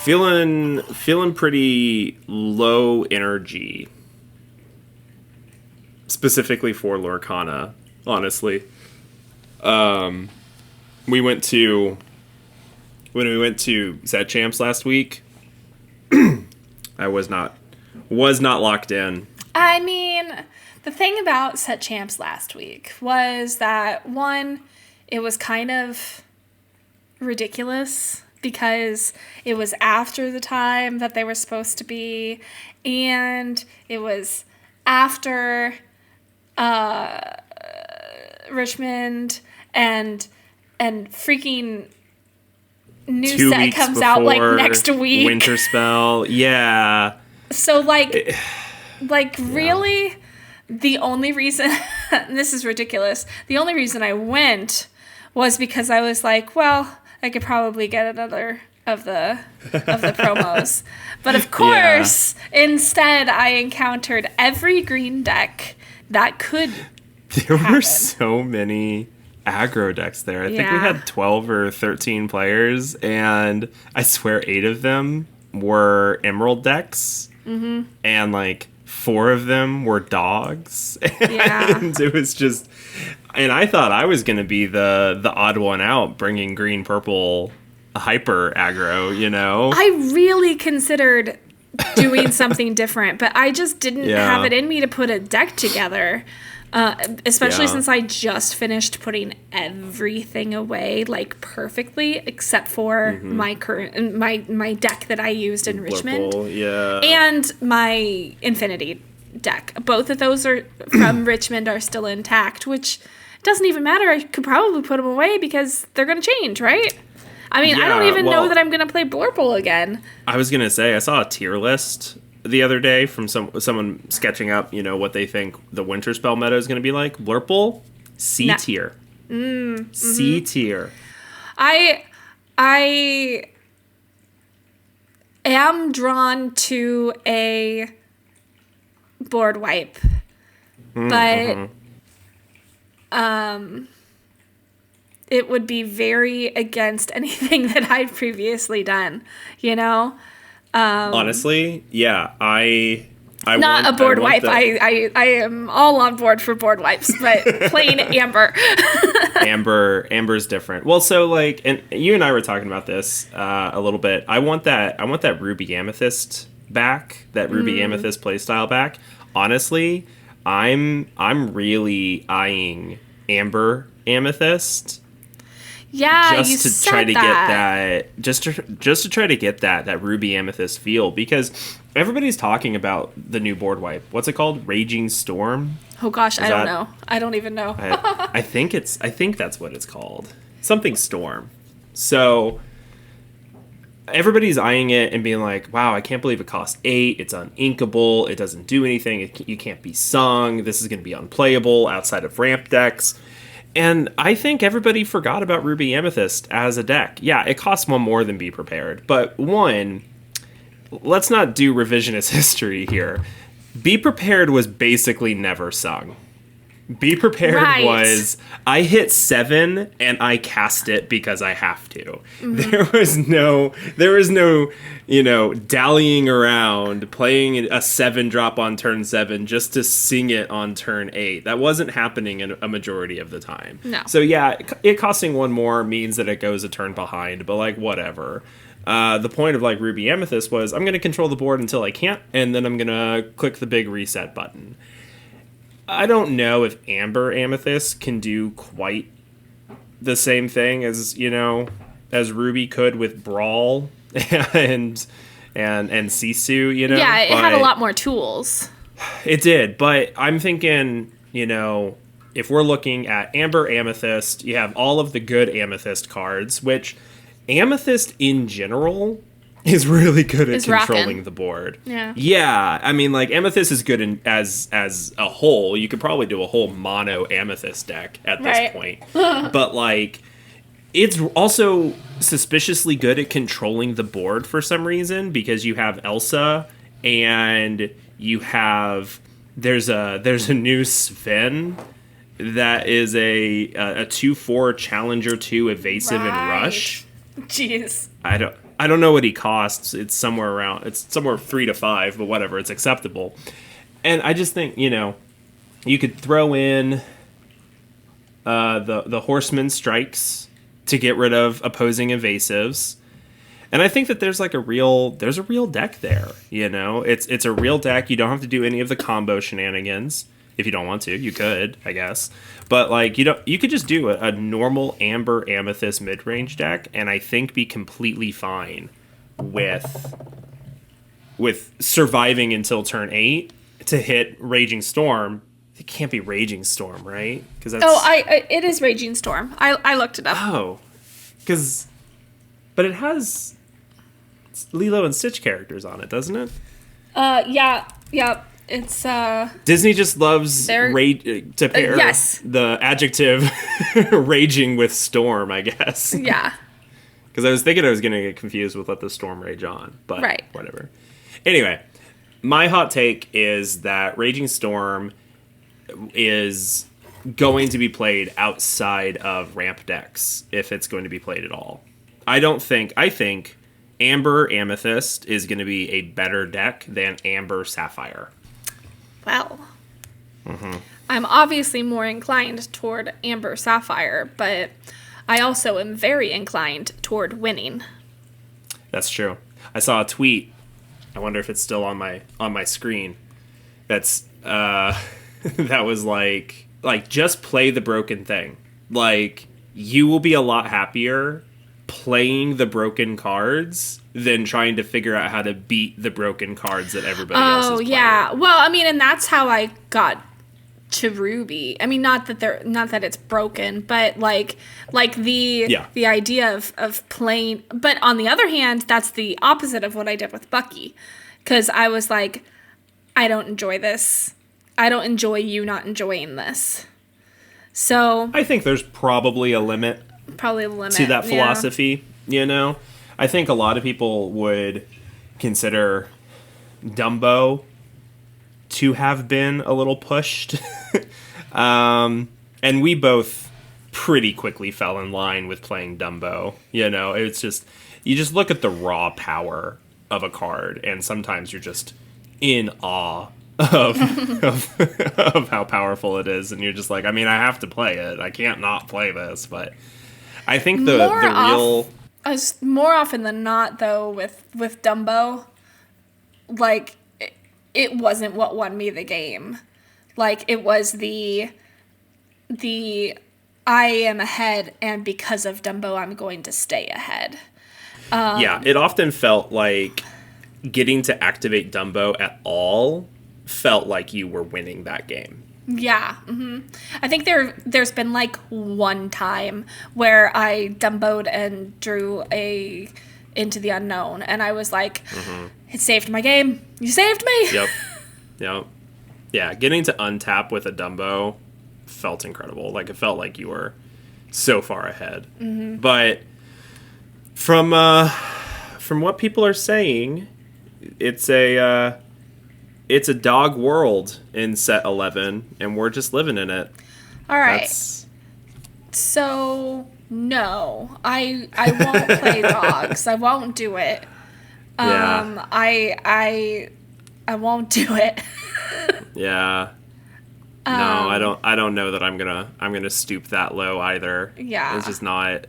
Feeling pretty low energy. Specifically for Lorcana, honestly. When we went to Set Champs last week, I was not locked in. I mean, the thing about Set Champs last week was that, one, it was kind of ridiculous because it was after the time that they were supposed to be, and it was after Richmond, and freaking new 2 set weeks comes out like next week. Winter spell, yeah. So really, the only reason this is ridiculous. The only reason I went was because I was like, well, I could probably get another of the promos. But of course, instead I encountered every green deck that could There happen. were so many aggro decks there. I think we had 12 or 13 players, and I swear 8 of them were Emerald decks, and like 4 of them were dogs. And it was just, and I thought I was going to be the odd one out, bringing green purple hyper aggro, you know? I really considered doing something different, but I just didn't have it in me to put a deck together. Especially since I just finished putting everything away like perfectly, except for my current my deck that I used in Richmond, and my Infinity deck. Both of those are from Richmond are still intact, which doesn't even matter. I could probably put them away because they're going to change, right? I mean, I don't even know that I'm going to play Blurple again. I was going to say, I saw a tier list the other day from someone sketching up, you know, what they think the winter spell meta is going to be like. Blurple, C tier. C tier. I am drawn to a board wipe, but it would be very against anything that I'd previously done, you know? Honestly, yeah, I not a board wipe. I am all on board for board wipes, but plain Amber. Amber's different. Well, so like, and you and I were talking about this a little bit. I want that Ruby Amethyst back, that Ruby Amethyst playstyle back. Honestly, I'm really eyeing Amber Amethyst. Yeah, just you to said try to that. get that, just to try to get that Ruby Amethyst feel, because everybody's talking about the new board wipe. What's it called? Raging Storm? Oh gosh, I don't know. I don't even know. I think that's what it's called. Something Storm. So everybody's eyeing it and being like, wow, I can't believe it costs 8. It's uninkable. It doesn't do anything. You can't be sung. This is going to be unplayable outside of ramp decks. And I think everybody forgot about Ruby Amethyst as a deck. Yeah, it costs 1 more than Be Prepared. But 1, let's not do revisionist history here. Be Prepared was basically never sung. Be Prepared was, I hit 7 and I cast it because I have to. There was no, you know, dallying around, playing a 7-drop on turn 7 just to sing it on turn 8. That wasn't happening in a majority of the time. No. So yeah, it costing 1 more means that it goes a turn behind, but like, whatever. The point of like Ruby Amethyst was, I'm going to control the board until I can't, and then I'm going to click the big reset button. I don't know if Amber Amethyst can do quite the same thing as, you know, as Ruby could with Brawl and Sisu, you know? Yeah, it had a lot more tools. It did, but I'm thinking, you know, if we're looking at Amber Amethyst, you have all of the good Amethyst cards, which Amethyst in general is really good at controlling the board. Yeah. I mean, like, Amethyst is good as a whole. You could probably do a whole mono Amethyst deck at this point. But, like, it's also suspiciously good at controlling the board for some reason, because you have Elsa and you have there's a new Sven that is a 2/4 Challenger 2 evasive and rush. Jeez. I I don't know what he costs. It's somewhere 3 to 5, but whatever, it's acceptable. And I just think, you could throw in the Horseman Strikes to get rid of opposing evasives. And I think that there's a real deck there, It's a real deck. You don't have to do any of the combo shenanigans. If you don't want to, you could, I guess. But you could just do a normal Amber Amethyst mid-range deck, and I think be completely fine with surviving until turn 8 to hit Raging Storm. It can't be Raging Storm, right? Because it is Raging Storm. I looked it up. Oh, but it has Lilo and Stitch characters on it, doesn't it? Yeah. It's Disney just loves to pair the adjective raging with storm, I guess. Yeah. Because I was thinking I was going to get confused with Let the Storm Rage On, but whatever. Anyway, my hot take is that Raging Storm is going to be played outside of ramp decks if it's going to be played at all. I think Amber Amethyst is going to be a better deck than Amber Sapphire. Well, I'm obviously more inclined toward Amber Sapphire, but I also am very inclined toward winning. That's true. I saw a tweet. I wonder if it's still on my screen. That's that was like just play the broken thing. You will be a lot happier playing the broken cards than trying to figure out how to beat the broken cards that everybody else is playing. Oh, yeah. Well, I mean, and that's how I got to Ruby. I mean, not that it's broken, but the idea of playing. But on the other hand, that's the opposite of what I did with Bucky, because I was like, I don't enjoy this. I don't enjoy you not enjoying this. So I think there's probably a limit. To that philosophy, I think a lot of people would consider Dumbo to have been a little pushed. And we both pretty quickly fell in line with playing Dumbo. It's just, you just look at the raw power of a card, and sometimes you're just in awe of how powerful it is, and you're just like, I mean, I have to play it. I can't not play this, but I think more often than not, though, with Dumbo, it wasn't what won me the game. It was the I am ahead, and because of Dumbo, I'm going to stay ahead. It often felt like getting to activate Dumbo at all felt like you were winning that game. Yeah. Mm-hmm. I think there's been one time where I Dumboed and drew a Into the Unknown, and I was like, It saved my game. You saved me. Yep. Yeah, getting to untap with a Dumbo felt incredible. It felt like you were so far ahead. Mm-hmm. But from what people are saying, it's a dog world in set 11, and we're just living in it. All right. So, no. I won't play dogs. I won't do it. I won't do it. Yeah. No, I don't know that I'm gonna stoop that low either. Yeah. It's just not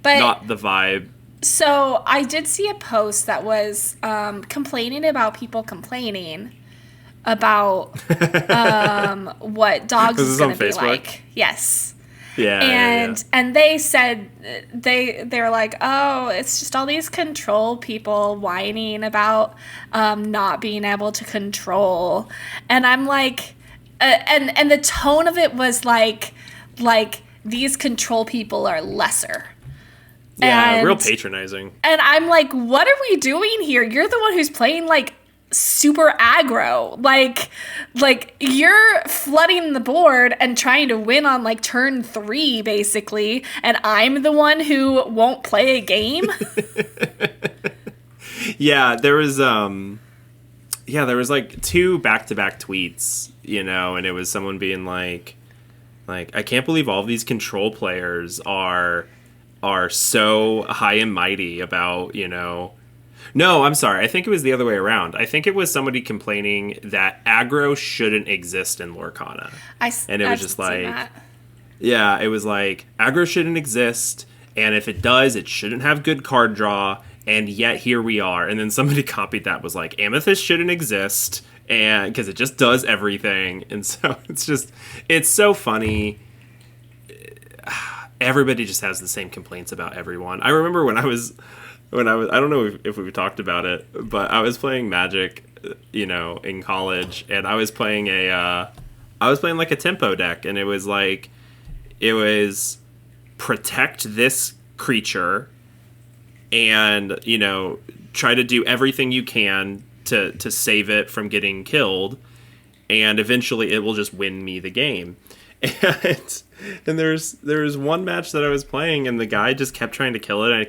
the vibe. So I did see a post that was complaining about people complaining about what dogs is going to be like. Yes. Yeah. And they said they're like, oh, it's just all these control people whining about not being able to control, and I'm like, and the tone of it was like these control people are lesser. Yeah, real patronizing. And I'm like, what are we doing here? You're the one who's playing super aggro. You're flooding the board and trying to win on turn 3 basically, and I'm the one who won't play a game. Yeah, there was 2 back-to-back tweets, and it was someone being like I can't believe all of these control players are are so high and mighty about, you know... No, I'm sorry. I think it was the other way around. I think it was somebody complaining that aggro shouldn't exist in Lorcana. And it was just like... Yeah, it was like, aggro shouldn't exist, and if it does, it shouldn't have good card draw, and yet here we are. And then somebody copied that, was like, Amethyst shouldn't exist, and because it just does everything. And so it's so funny. Everybody just has the same complaints about everyone. I remember when I was I don't know if we've talked about it, but I was playing Magic, you know, in college, and I was playing like a tempo deck, and it was protect this creature and, you know, try to do everything you can to save it from getting killed, and eventually it will just win me the game. And there was one match that I was playing, and the guy just kept trying to kill it, and I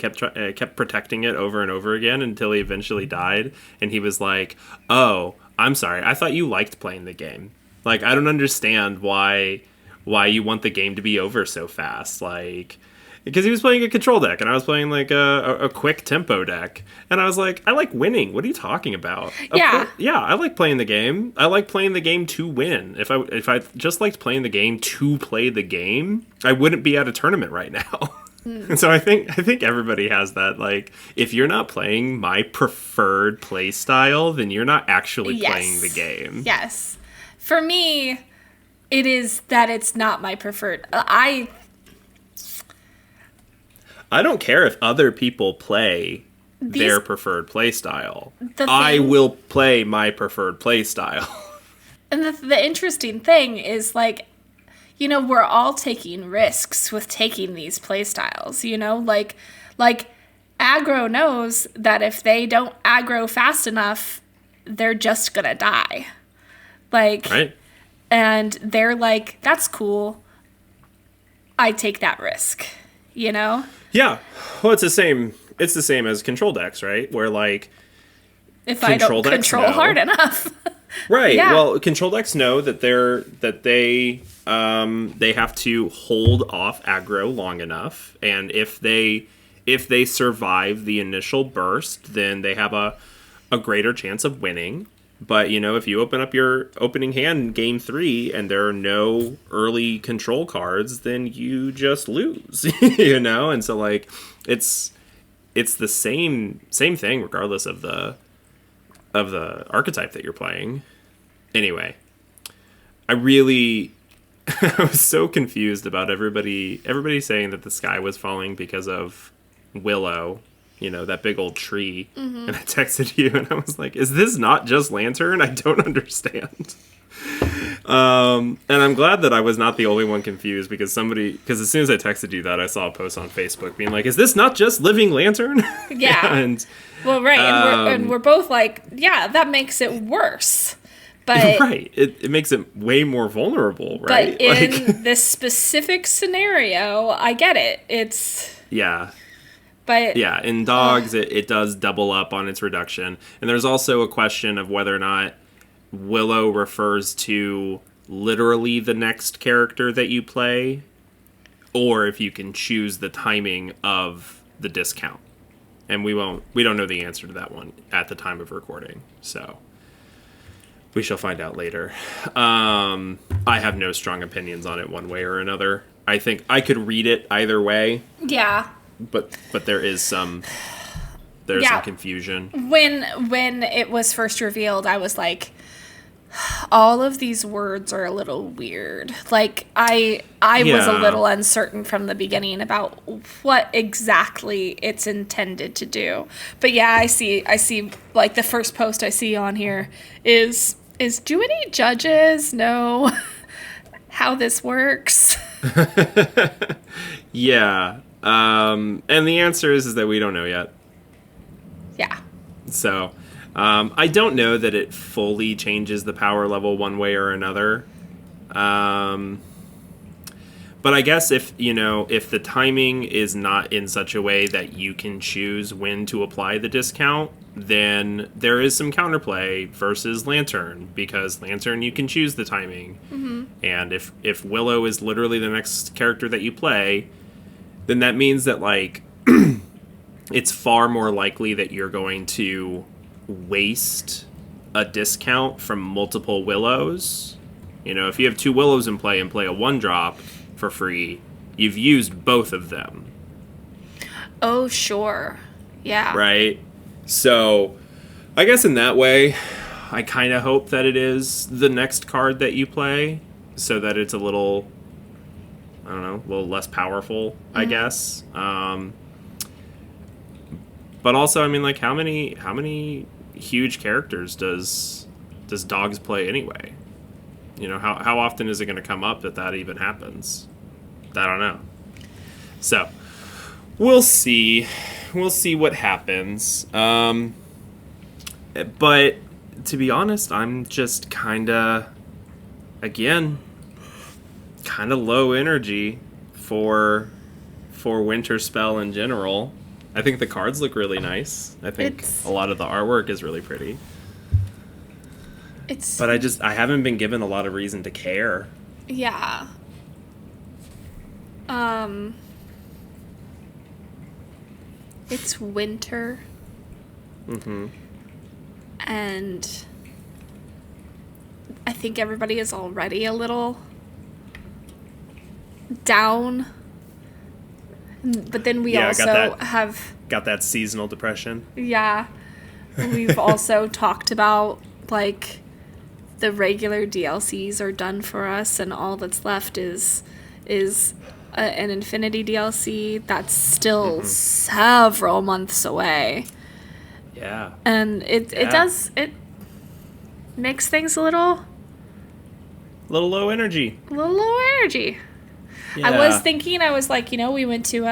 kept protecting it over and over again until he eventually died. And he was like, "Oh, I'm sorry. I thought you liked playing the game. Like, I don't understand why you want the game to be over so fast." Like, because he was playing a control deck, and I was playing like a quick tempo deck, and I was like, I like winning. What are you talking about? Yeah, I like playing the game. I like playing the game to win. If I just liked playing the game to play the game, I wouldn't be at a tournament right now. And so I think everybody has that. Like, if you're not playing my preferred play style, then you're not actually playing the game. Yes, for me, it is that it's not my preferred. I don't care if other people play their preferred play style. I will play my preferred play style. And the interesting thing is, like, you know, we're all taking risks with taking these play styles, you know? Like aggro knows that if they don't aggro fast enough, they're just gonna die. Like, right. And they're like, that's cool. I take that risk, you know? Yeah, well, it's the same as control decks, right? Where, like, if I don't control hard enough, right? Yeah. Well, control decks know that they have to hold off aggro long enough, and if they survive the initial burst, then they have a greater chance of winning. But, you know, if you open up your opening hand in game 3 and there are no early control cards, then you just lose, you know? And so, like, it's the same thing regardless of the archetype that you're playing. Anyway, I was so confused about everybody saying that the sky was falling because of Willow. You know, that big old tree. Mm-hmm. And I texted you, and I was like, is this not just Lantern? I don't understand. And I'm glad that I was not the only one confused, because as soon as I texted you that, I saw a post on Facebook being like, is this not just Living Lantern? Yeah. Well, right. And we're both like, yeah, that makes it worse. But right. It makes it way more vulnerable, right? But in this specific scenario, I get it. It's... Yeah. But yeah, in dogs, it does double up on its reduction. And there's also a question of whether or not Willow refers to literally the next character that you play, or if you can choose the timing of the discount. And we don't know the answer to that one at the time of recording. So we shall find out later. I have no strong opinions on it one way or another. I think I could read it either way. Yeah. But there is some some confusion. When it was first revealed, I was like, all of these words are a little weird. Like, I was a little uncertain from the beginning about what exactly it's intended to do. But yeah, I see like the first post I see on here is do any judges know how this works? Yeah. And the answer is that we don't know yet. Yeah. So, I don't know that it fully changes the power level one way or another. But I guess if the timing is not in such a way that you can choose when to apply the discount, then there is some counterplay versus Lantern, because Lantern, you can choose the timing. Mm-hmm. And if Willow is literally the next character that you play, then that means that, like, it's far more likely that you're going to waste a discount from multiple willows. You know, if you have 2 willows in play and play a 1-drop for free, you've used both of them. Oh, sure. Yeah. Right? So, I guess in that way, I kind of hope that it is the next card that you play, so that it's a little, I don't know, a little less powerful, I guess. But also, I mean, like, how many huge characters does dogs play anyway? You know, how often is it going to come up that even happens? I don't know. So, we'll see. We'll see what happens. But to be honest, I'm just kind of low energy for Winter Spell in general. I think the cards look really nice. I think a lot of the artwork is really pretty. But I haven't been given a lot of reason to care. Yeah. It's winter. Mm-hmm. And I think everybody is already a little down. But then we also got that seasonal depression. Yeah. We've also talked about, like, the regular DLCs are done for us, and all that's left is an Infinity DLC that's still several months away. Yeah. And it makes things a little low energy. A little low energy. Yeah. I was thinking, we went to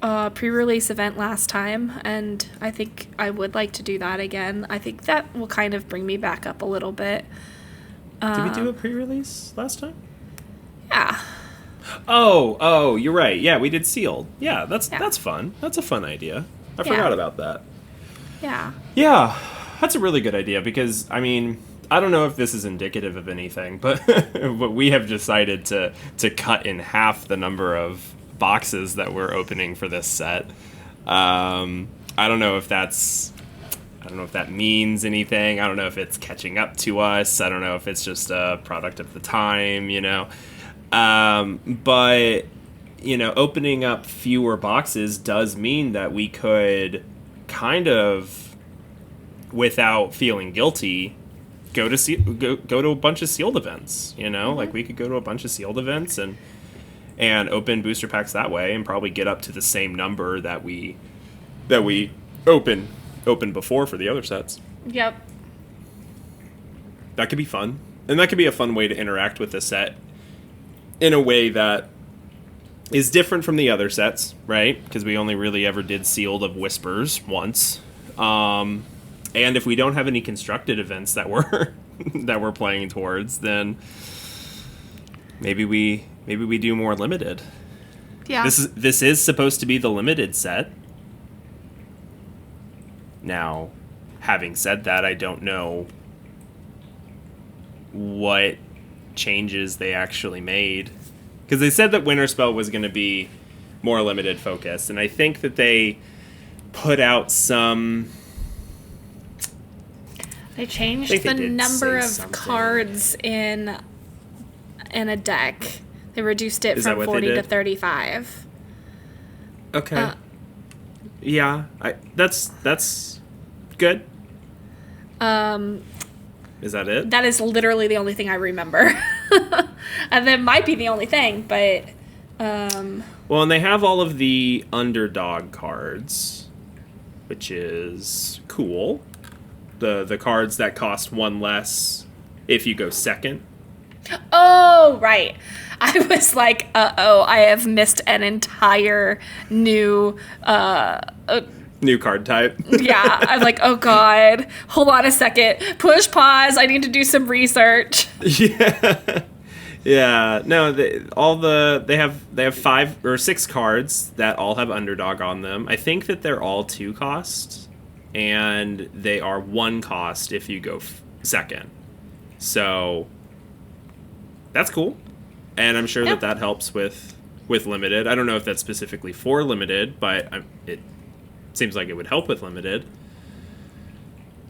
a pre-release event last time, and I think I would like to do that again. I think that will kind of bring me back up a little bit. Did we do a pre-release last time? Yeah. Oh, you're right. Yeah, we did Sealed. Yeah, that's fun. That's a fun idea. I forgot about that. Yeah. Yeah, that's a really good idea because, I mean, I don't know if this is indicative of anything, but but we have decided to cut in half the number of boxes that we're opening for this set. I don't know if that means anything. I don't know if it's catching up to us. I don't know if it's just a product of the time, you know. But, you know, opening up fewer boxes does mean that we could kind of, without feeling guilty, go to a bunch of sealed events, you know? Like, we could go to a bunch of sealed events and open booster packs that way and probably get up to the same number that we opened before for the other sets. Yep. That could be fun. And that could be a fun way to interact with the set in a way that is different from the other sets, right? Because we only really ever did Sealed of Whispers once. And if we don't have any constructed events that we're playing towards, then maybe we do more limited. Yeah. This is supposed to be the limited set. Now, having said that, I don't know what changes they actually made, because they said that Winter Spell was going to be more limited focused, and I think that they put out some. They changed the number of cards in a deck. They reduced it from 40 to 35. Okay. Yeah, that's good. Is that it? That is literally the only thing I remember. And that might be the only thing, but... Well, and they have all of the underdog cards, which is cool. The cards that cost 1 less if you go second. Oh, right. I was like, I have missed an entire new... new card type. Yeah, I'm like, oh god, hold on a second, push pause, I need to do some research. Yeah. No, they have 5 or 6 cards that all have underdog on them. I think that they're all 2 cost, and they are 1 cost if you go second. So that's cool, and I'm sure that helps with with limited. I don't know if that's specifically for limited, but it seems like it would help with limited.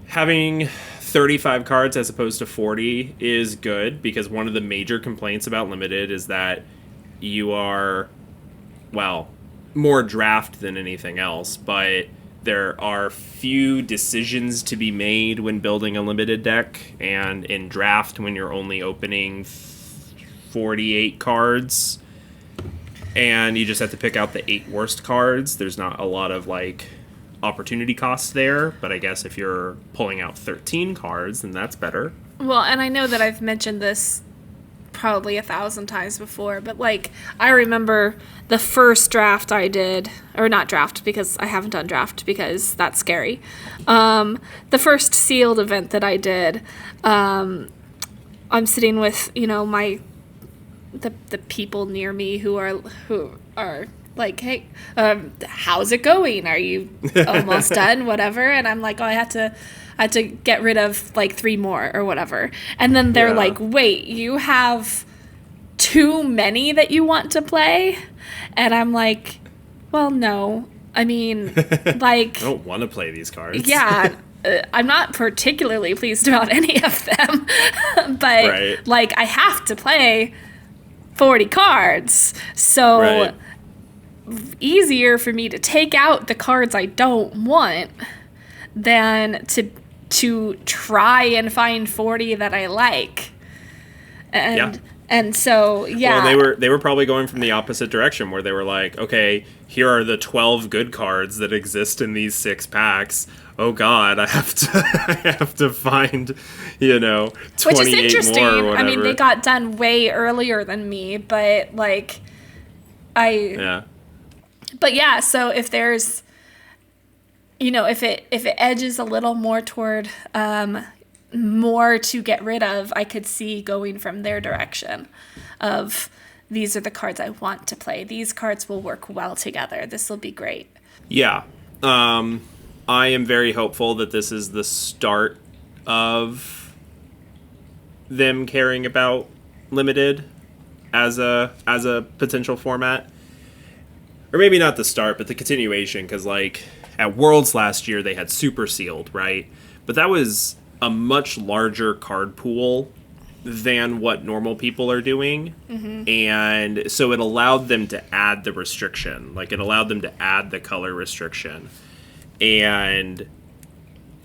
Having 35 cards as opposed to 40 is good, because one of the major complaints about limited is that you are, well, more draft than anything else, but there are few decisions to be made when building a limited deck, and in draft, when you're only opening 48 cards and you just have to pick out the 8 worst cards, there's not a lot of like opportunity cost there. But I guess if you're pulling out 13 cards, then that's better. Well, and I know that I've mentioned this probably 1,000 times before, but like I remember the first draft I did, or not draft because I haven't done draft because that's scary. The first sealed event that I did, I'm sitting with, you know, the people near me who are like, hey, how's it going? Are you almost done? Whatever. And I'm like, oh, I had to get rid of like 3 more or whatever. And then they're like, wait, you have too many that you want to play? And I'm like, well, no. I mean, like, I don't want to play these cards. Yeah. I'm not particularly pleased about any of them, but like I have to play 40 cards. So easier for me to take out the cards I don't want than to try and find 40 that I like. And so, yeah. Well, they were probably going from the opposite direction, where they were like, okay, here are the 12 good cards that exist in these 6 packs. Oh God, I have to find, 28 Which is interesting. More or whatever. I mean, they got done way earlier than me, but like, But yeah, so if there's, if it edges a little more toward more to get rid of, I could see going from their direction of, these are the cards I want to play. These cards will work well together. This will be great. Yeah. I am very hopeful that this is the start of them caring about limited as a potential format. Or maybe not the start, but the continuation, because like at Worlds last year they had Super Sealed, right? But that was a much larger card pool than what normal people are doing. Mm-hmm. And so it allowed them to add the restriction. Like it allowed them to add the color restriction. And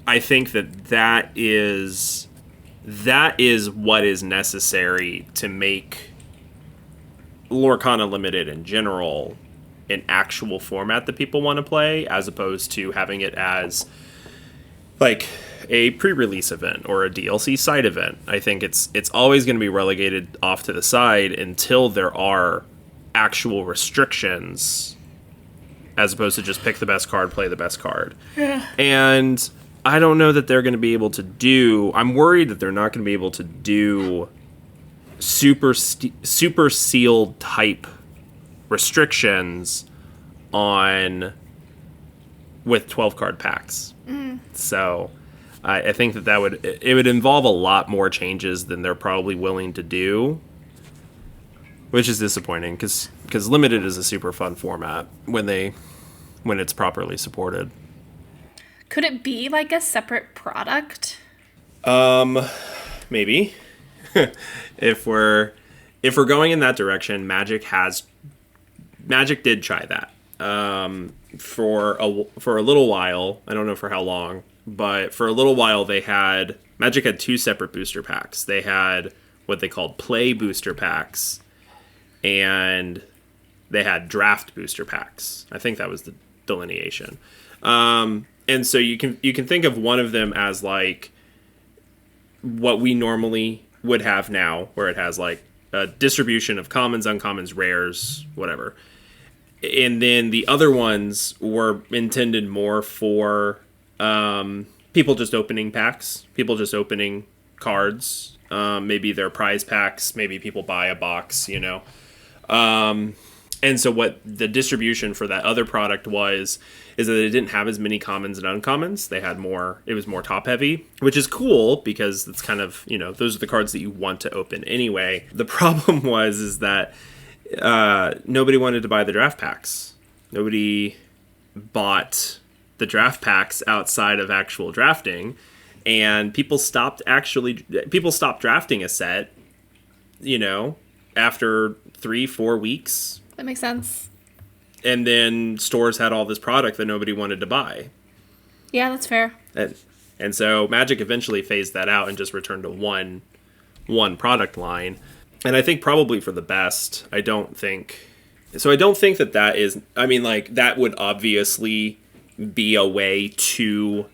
I think that is what is necessary to make Lorcana Limited in general an actual format that people want to play, as opposed to having it as like a pre-release event or a DLC side event. I think it's always going to be relegated off to the side until there are actual restrictions, as opposed to just pick the best card, play the best card. Yeah. And I don't know that they're going to be able to do... I'm worried that they're not going to be able to do super sealed type restrictions with 12 card packs. Mm. So I think that would involve a lot more changes than they're probably willing to do, which is disappointing because limited is a super fun format when it's properly supported. Could it be like a separate product? Maybe. If we're going in that direction, Magic did try that. For a little while, I don't know for how long, but for a little while Magic had 2 separate booster packs. They had what they called play booster packs, and they had draft booster packs. I think that was the delineation. And so you can think of one of them as like what we normally would have now, where it has like a distribution of commons, uncommons, rares, whatever. And then the other ones were intended more for people just opening packs, people just opening cards. Maybe they're prize packs, maybe people buy a box, And so what the distribution for that other product is that it didn't have as many commons and uncommons. It was more top heavy, which is cool because it's kind of, those are the cards that you want to open anyway. The problem is that nobody wanted to buy the draft packs. Nobody bought the draft packs outside of actual drafting, and people stopped drafting a set, after 3-4 weeks. That makes sense. And then stores had all this product that nobody wanted to buy. Yeah, that's fair. And so Magic eventually phased that out and just returned to one product line. And I think probably for the best. I don't think that is, that would obviously be a way to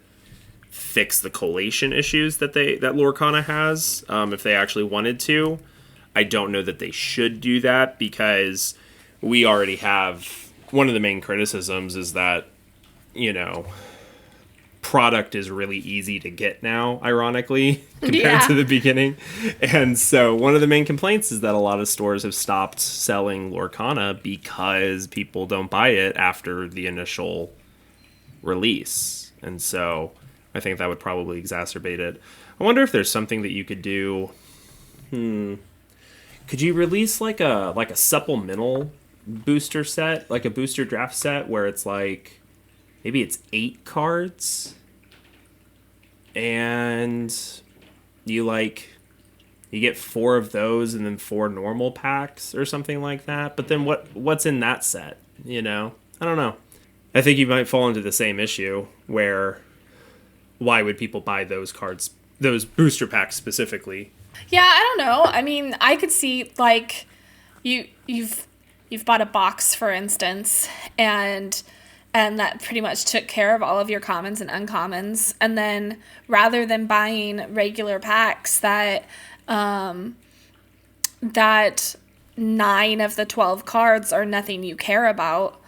fix the collation issues that Lorcana has, if they actually wanted to. I don't know that they should do that, because we already have, one of the main criticisms is that, product is really easy to get now, ironically, compared to the beginning. And so one of the main complaints is that a lot of stores have stopped selling Lorcana because people don't buy it after the initial release. And so I think that would probably exacerbate it. I wonder if there's something that you could do. Could you release like a supplemental booster set, like a booster draft set, where it's like, maybe it's 8 cards, and you get 4 of those and then 4 normal packs or something like that. But then what's in that set? I don't know. I think you might fall into the same issue where, why would people buy those cards, those booster packs specifically? Yeah, I don't know. I mean, I could see you've bought a box, for instance, and that pretty much took care of all of your commons and uncommons. And then rather than buying regular packs that 9 of the 12 cards are nothing you care about,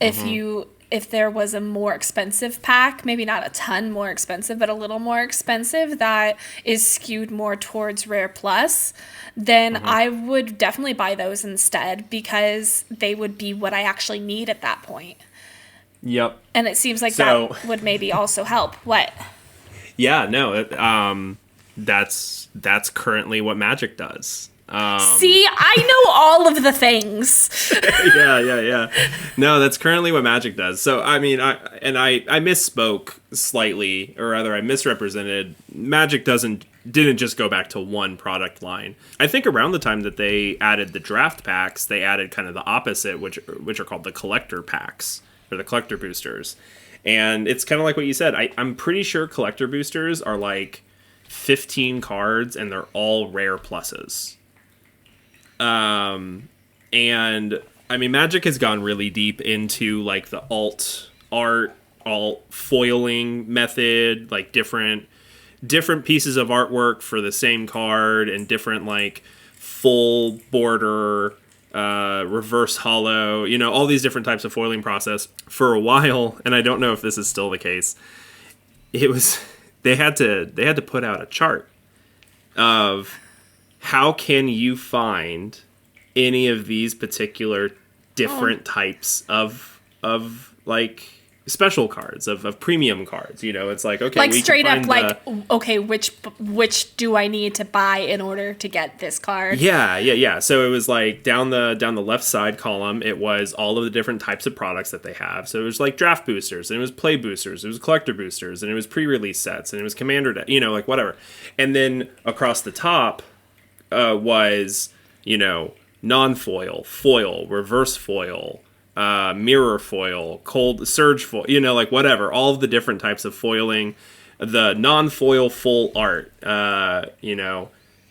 if there was a more expensive pack, maybe not a ton more expensive, but a little more expensive, that is skewed more towards Rare Plus, then I would definitely buy those instead, because they would be what I actually need at that point. Yep. And it seems like that would maybe also help. What? Yeah, no, that's currently what Magic does. See, I know all of the things. Yeah. No, that's currently what Magic does. So, I mean, I misspoke slightly, or rather I misrepresented. Magic didn't just go back to one product line. I think around the time that they added the draft packs, they added kind of the opposite, which are called the collector packs, or the collector boosters. And it's kind of like what you said. I'm pretty sure collector boosters are like 15 cards, and they're all rare pluses. And I mean, Magic has gone really deep into like the alt art, alt foiling method, like different pieces of artwork for the same card, and different like full border, reverse hollow, all these different types of foiling process for a while. And I don't know if this is still the case. They had to put out a chart of how can you find any of these particular different types of like special cards, of premium cards. It's like, okay, like straight up like, okay, which do I need to buy in order to get this card? Yeah. So it was like down the left side column, it was all of the different types of products that they have. So it was like draft boosters, and it was play boosters, it was collector boosters, and it was pre-release sets, and it was commander like whatever. And then across the top was, non-foil, foil, reverse foil, mirror foil, cold surge foil, like whatever, all of the different types of foiling, the non-foil full art,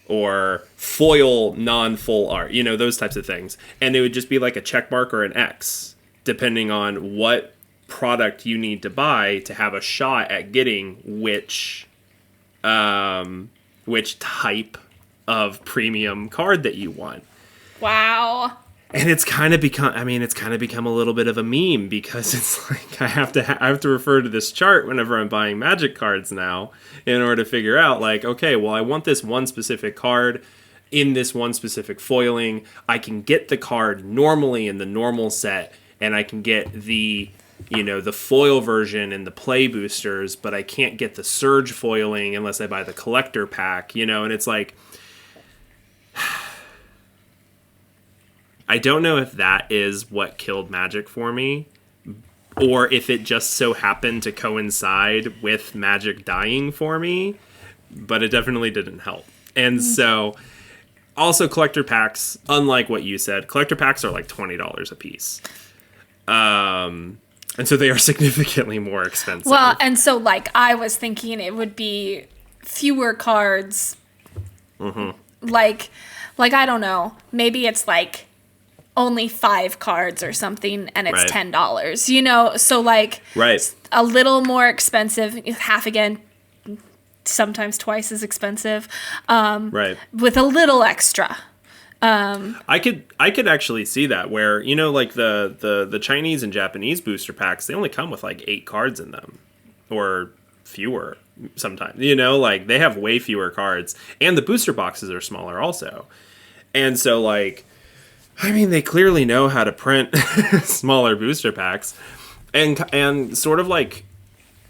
or foil non-full art, those types of things. And it would just be like a check mark or an X, depending on what product you need to buy to have a shot at getting which type of premium card that you want. Wow. And it's kind of become a little bit of a meme, because it's like I have to refer to this chart whenever I'm buying Magic cards now, in order to figure out like, okay, well, I want this one specific card in this one specific foiling. I can get the card normally in the normal set, and I can get the foil version and the play boosters, but I can't get the surge foiling unless I buy the collector I don't know if that is what killed Magic for me, or if it just so happened to coincide with Magic dying for me, but it definitely didn't help. And so, also collector packs, unlike what you said, collector packs are like $20 a piece. And so they are significantly more expensive. Well, and so like I was thinking it would be fewer cards. Like I don't know, maybe it's like only 5 cards or something, and it's $10. You know, so like a little more expensive, half again, sometimes twice as expensive. With a little extra. I could actually see that, where, you know, like the Chinese and Japanese booster packs, they only come with like 8 cards in them, or fewer sometimes. You know, like they have way fewer cards, and the booster boxes are smaller also. And so, like, I mean, they clearly know how to print smaller booster packs, and sort of like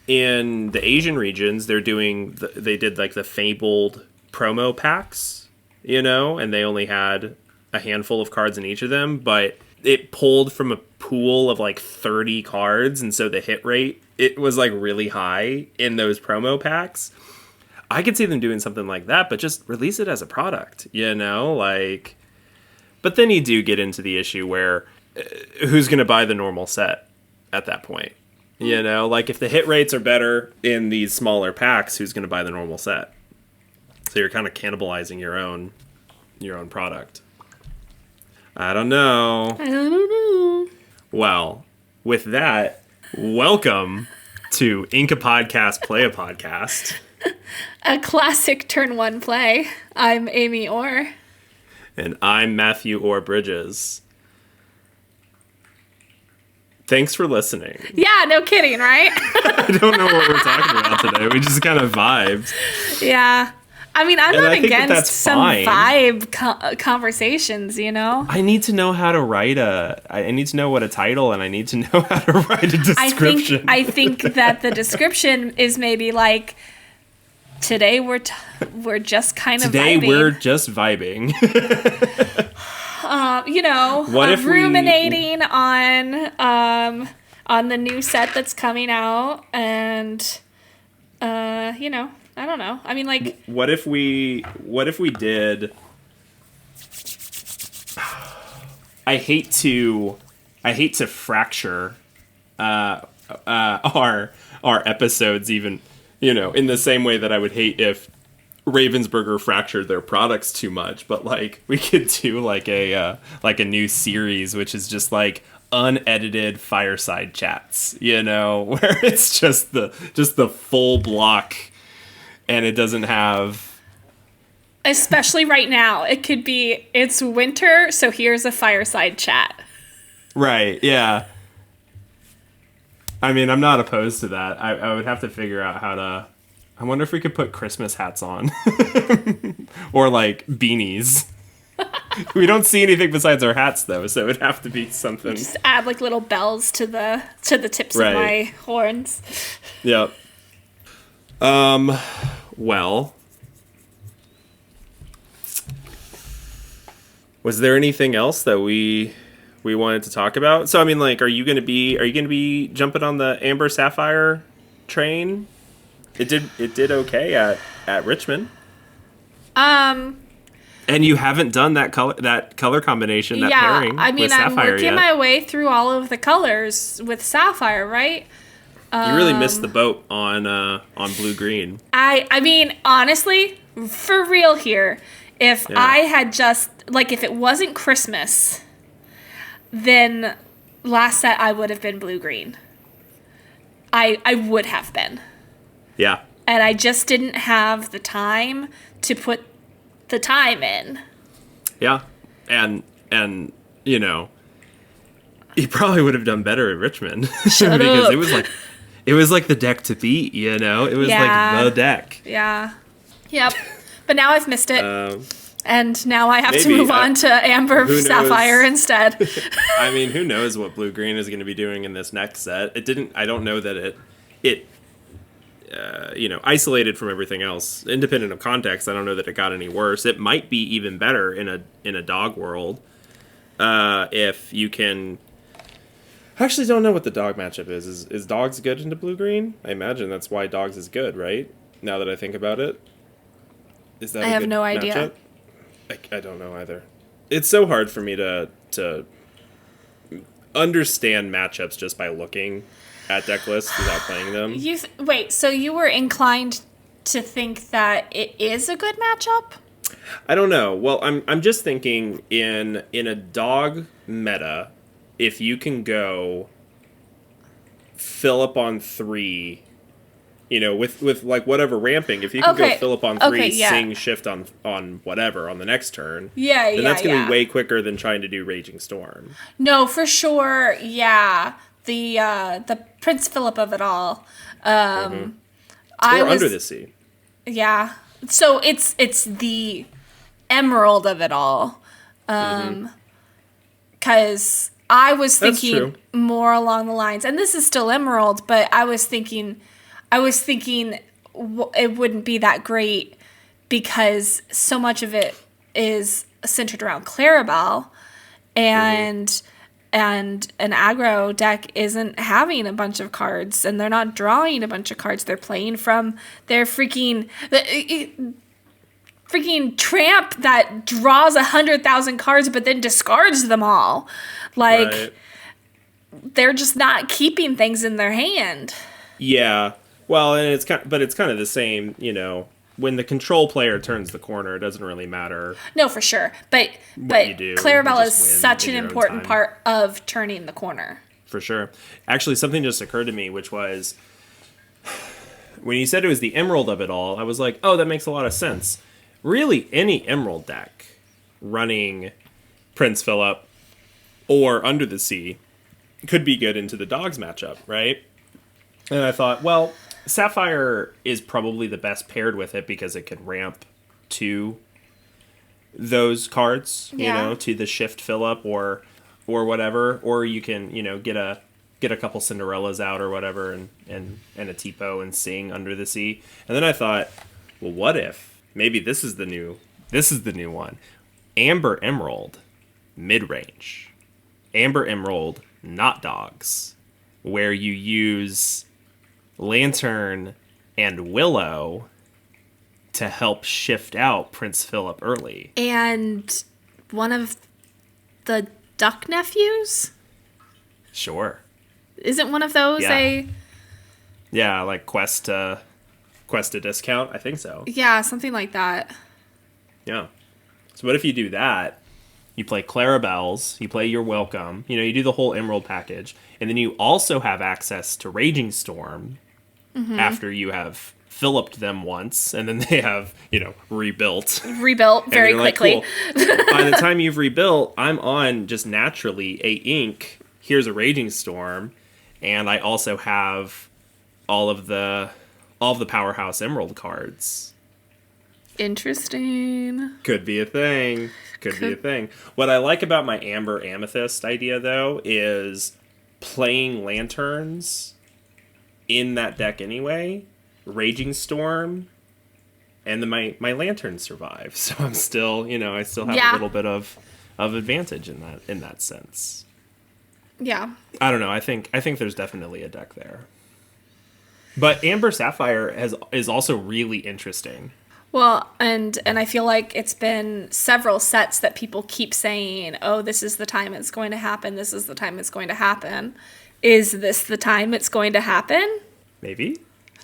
in the Asian regions, they did like the fabled promo packs. You know, and they only had a handful of cards in each of them, but it pulled from a pool of like 30 cards, and so the hit rate, it was like really high in those promo packs. I could see them doing something like that, but just release it as a product, you know, like. But then you do get into the issue where who's going to buy the normal set at that point? You know, like if the hit rates are better in these smaller packs, who's going to buy the normal set? So you're kind of cannibalizing your own product. I don't know. Well, with that, welcome to Inca Podcast Play a Podcast. A classic turn 1 play. I'm Amy Orr. And I'm Matthew Orr Bridges. Thanks for listening. Yeah, no kidding, right? I don't know what we're talking about today. We just kind of vibed. Yeah. I mean, I'm not against some vibe conversations, you know? I need to know how to write I need to know what a title, and I need to know how to write a description. I think that the description is maybe like, today we're just kind of vibing. Today we're just vibing. You know, ruminating on the new set that's coming out, and you know, I don't know. I mean, like, what if we did? I hate to fracture our episodes, even, you know, in the same way that I would hate if Ravensburger fractured their products too much. But like, we could do like a new series, which is just like unedited fireside chats, you know, where it's just the full block. And it doesn't have... Especially right now. It could be, it's winter, so here's a fireside chat. Right, yeah. I mean, I'm not opposed to that. I would have to figure out how to... I wonder if we could put Christmas hats on. Or, like, beanies. We don't see anything besides our hats, though, so it would have to be something... Just add, like, little bells to the tips of my horns. Yep. Well, was there anything else that we wanted to talk about? So, I mean, like, are you going to be jumping on the Amber Sapphire train? It did okay at Richmond. And you haven't done that color combination, that pairing I mean, with Sapphire I'm working yet. my way through all of the colors with Sapphire, right? You really missed the boat on blue green. I mean, honestly, for real here, if I had just, like, if it wasn't Christmas, then last set I would have been blue green. I would have been. Yeah. And I just didn't have the time to put the time in. Yeah. And you know, you probably would have done better at Richmond. Shut because up. It was like the deck to beat, you know? It was like the deck. Yeah. Yep. But now I've missed it. And now I have to move on to Amber Sapphire instead. I mean, who knows what blue-green is going to be doing in this next set. I don't know that it you know, isolated from everything else, independent of context, I don't know that it got any worse. It might be even better in a dog world. if you can... I actually don't know what the dog matchup is. Is dogs good into blue-green? I imagine that's why dogs is good, right? Now that I think about it. Is that I have no idea. I don't know either. It's so hard for me to understand matchups just by looking at deck lists without playing them. Wait, so you were inclined to think that it is a good matchup? I don't know. Well, I'm just thinking in a dog meta, if you can go fill up on 3, with like whatever ramping, if you can go fill up on 3, sing shift on whatever on the next turn, then that's gonna be way quicker than trying to do Raging Storm. No, for sure. Yeah, the Prince Philip of it all. Or Under the Sea. Yeah, so it's the Emerald of it all. Because I was thinking more along the lines, and this is still Emerald, but I was thinking it wouldn't be that great because so much of it is centered around Clarabelle, and an aggro deck isn't having a bunch of cards, and they're not drawing a bunch of cards. They're playing from their freaking tramp that draws 100,000 cards but then discards them all. They're just not keeping things in their hand. Yeah. Well, and it's kind of the same, when the control player turns the corner, it doesn't really matter. No, for sure. But Clarabelle is such an important part of turning the corner. For sure. Actually, something just occurred to me, which was when you said it was the Emerald of it all, I was like, oh, that makes a lot of sense. Really, any Emerald deck running Prince Philip or Under the Sea could be good into the dogs matchup, right? And I thought, well, Sapphire is probably the best paired with it because it could ramp to those cards, to the shift Philip or whatever, or you can, get a couple Cinderellas out or whatever and a Tipo and sing Under the Sea. And then I thought, well, what if maybe this is the new one. Amber Emerald, mid-range. Amber Emerald, not dogs, where you use Lantern and Willow to help shift out Prince Philip early. And one of the Duck Nephews? Sure. Isn't one of those Yeah, like Quest to discount? I think so. Yeah, something like that. Yeah. So what if you do that? You play Clarabelle's, you play your Welcome, you do the whole Emerald package, and then you also have access to Raging Storm after you have Philipped them once, and then they have, rebuilt. Rebuilt very quickly. Like, cool. By the time you've rebuilt, I'm on just naturally 8 ink. Here's a Raging Storm, and I also have all of the Powerhouse Emerald cards. Interesting. Could be a thing. Could be a thing. What I like about my Amber Amethyst idea, though, is playing Lanterns in that deck anyway. Raging Storm, and then my Lanterns survive. So I'm still, I still have a little bit of advantage in that sense. Yeah. I don't know. I think there's definitely a deck there. But Amber Sapphire is also really interesting. Well, and I feel like it's been several sets that people keep saying, oh, this is the time it's going to happen. This is the time it's going to happen. Is this the time it's going to happen? Maybe.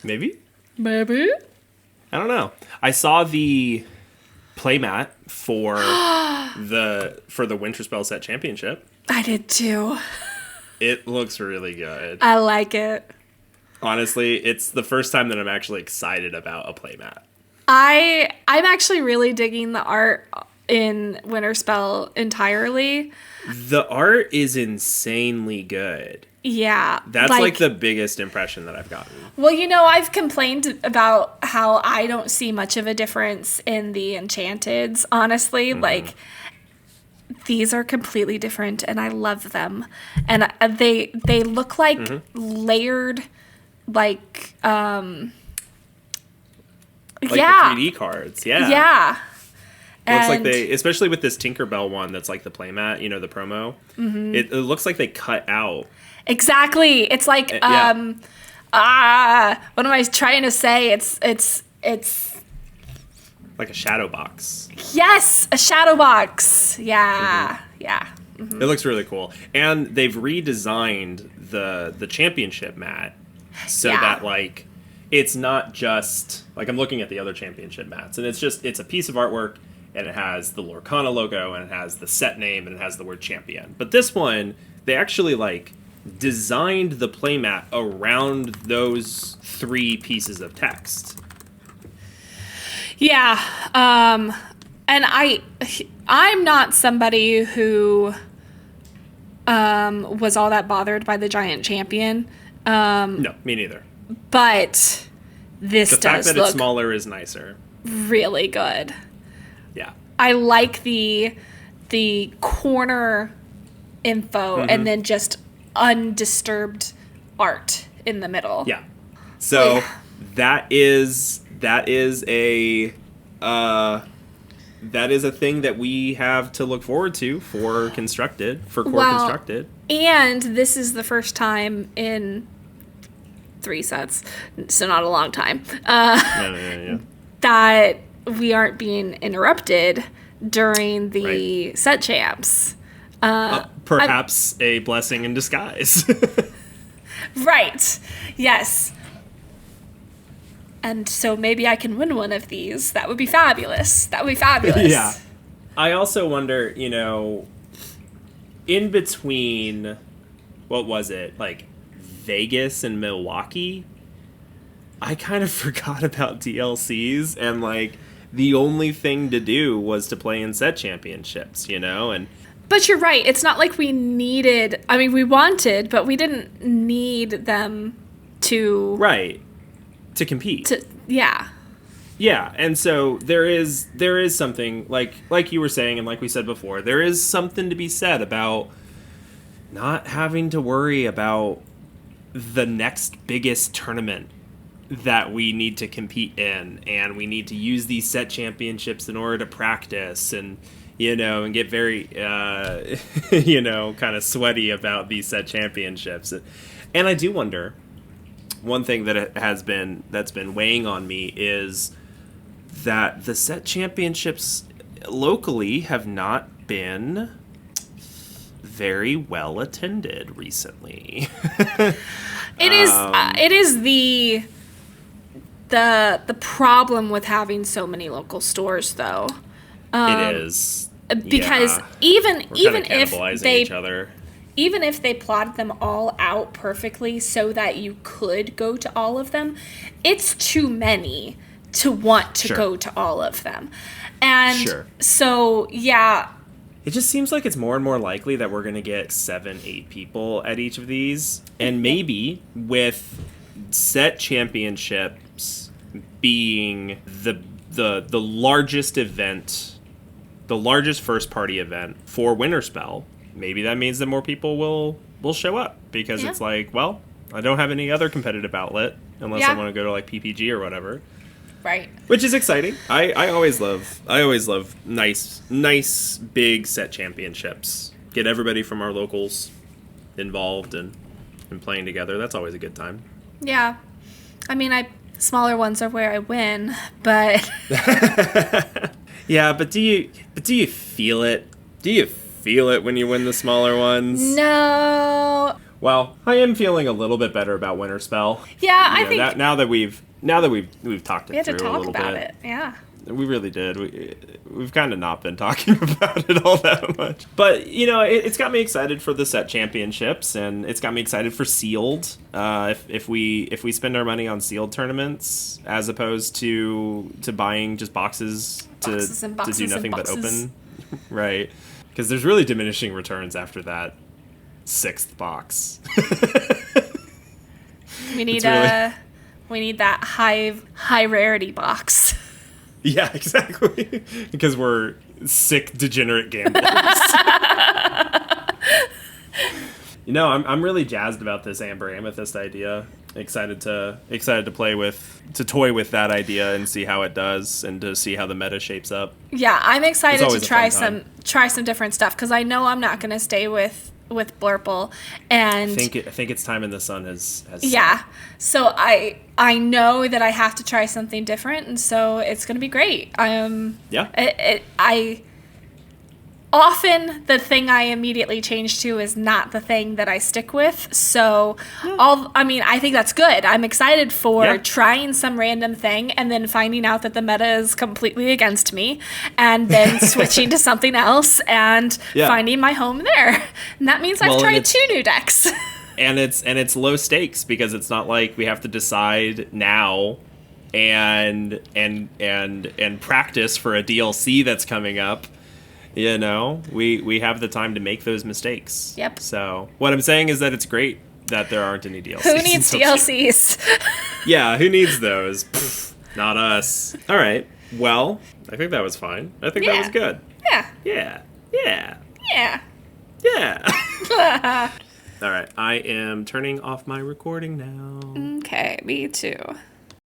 Maybe. I don't know. I saw the playmat for the Winterspell Set Championship. I did too. It looks really good. I like it. Honestly, it's the first time that I'm actually excited about a playmat. I'm actually really digging the art in Winterspell entirely. The art is insanely good. Yeah. That's like the biggest impression that I've gotten. Well, I've complained about how I don't see much of a difference in the Enchanteds, honestly. Like, these are completely different, and I love them. And they look like layered, like the 3D cards, yeah. Yeah. Looks like they, especially with this Tinkerbell one that's like the playmat, the promo. Mm-hmm. It looks like they cut out. Exactly. It's like, what am I trying to say? It's like a shadow box. Yes, a shadow box. Yeah, mm-hmm. Yeah. Mm-hmm. It looks really cool. And they've redesigned the championship mat so that, like, it's not just, like, I'm looking at the other championship mats, and it's a piece of artwork, and it has the Lorcana logo, and it has the set name, and it has the word champion. But this one, they actually, like, designed the playmat around those 3 pieces of text. Yeah. And I'm not somebody who was all that bothered by the giant champion. No, me neither. But this does look... The fact that it's smaller is nicer. Really good. Yeah. I like the corner info mm-hmm. and then just undisturbed art in the middle. Yeah. So that is a thing that we have to look forward to for Constructed, for Core Constructed. And this is the first time in 3 sets, so not a long time, that we aren't being interrupted during the set champs. Perhaps a blessing in disguise. Right. Yes. And so maybe I can win one of these. That would be fabulous. Yeah. I also wonder, in between, what was it, like Vegas and Milwaukee, I kind of forgot about DLCs, and like the only thing to do was to play in set championships, and... But you're right. It's not like we needed... I mean, we wanted, but we didn't need them to... Right. To compete. Yeah. Yeah, and so there is something, like you were saying, and like we said before, there is something to be said about not having to worry about the next biggest tournament that we need to compete in, and we need to use these set championships in order to practice, and and get very kind of sweaty about these set championships. And I do wonder, one thing that's been weighing on me is that the set championships locally have not been very well attended recently. It is the problem with having so many local stores, though. It is, because even if they each other. Even if they plotted them all out perfectly so that you could go to all of them, it's too many to want to go to all of them. And so, yeah. It just seems like it's more and more likely that we're going to get 7-8 people at each of these. And maybe with set championships being the largest event, the largest first-party event for Winterspell, maybe that means that more people will show up, because it's like, well, I don't have any other competitive outlet unless I want to go to like PPG or whatever. Right. Which is exciting. I always love nice big set championships. Get everybody from our locals involved and playing together. That's always a good time. Yeah. I mean, smaller ones are where I win, but yeah, but do you feel it? Do you feel it when you win the smaller ones? No. Well, I am feeling a little bit better about Winterspell. Yeah, I think that now that we've talked it through a little bit. We had to talk about it. Yeah. We really did. We've kind of not been talking about it all that much. But, it's got me excited for the set championships, and it's got me excited for sealed. If we spend our money on sealed tournaments as opposed to buying just boxes to do nothing but open. Right. Because there's really diminishing returns after that 6th box. We need that high rarity box. Yeah, exactly. Because we're sick, degenerate gamblers. I'm really jazzed about this Amber Amethyst idea. Excited to toy with that idea and see how it does, and to see how the meta shapes up. Yeah, I'm excited to try some different stuff, because I know I'm not going to stay with Blurple, and I think its time in the sun has yeah. So I know that I have to try something different, and so it's going to be great. Often the thing I immediately change to is not the thing that I stick with. So I think that's good. I'm excited for trying some random thing and then finding out that the meta is completely against me, and then switching to something else and finding my home there. And that means I've tried 2 new decks. and it's low stakes, because it's not like we have to decide now and practice for a DLC that's coming up. You know, we have the time to make those mistakes. Yep. So what I'm saying is that it's great that there aren't any DLCs. Who needs DLCs? Yeah, who needs those? Pfft, not us. All right. Well, I think that was fine. I think that was good. Yeah. Yeah. Yeah. Yeah. Yeah. All right. I am turning off my recording now. Okay, me too.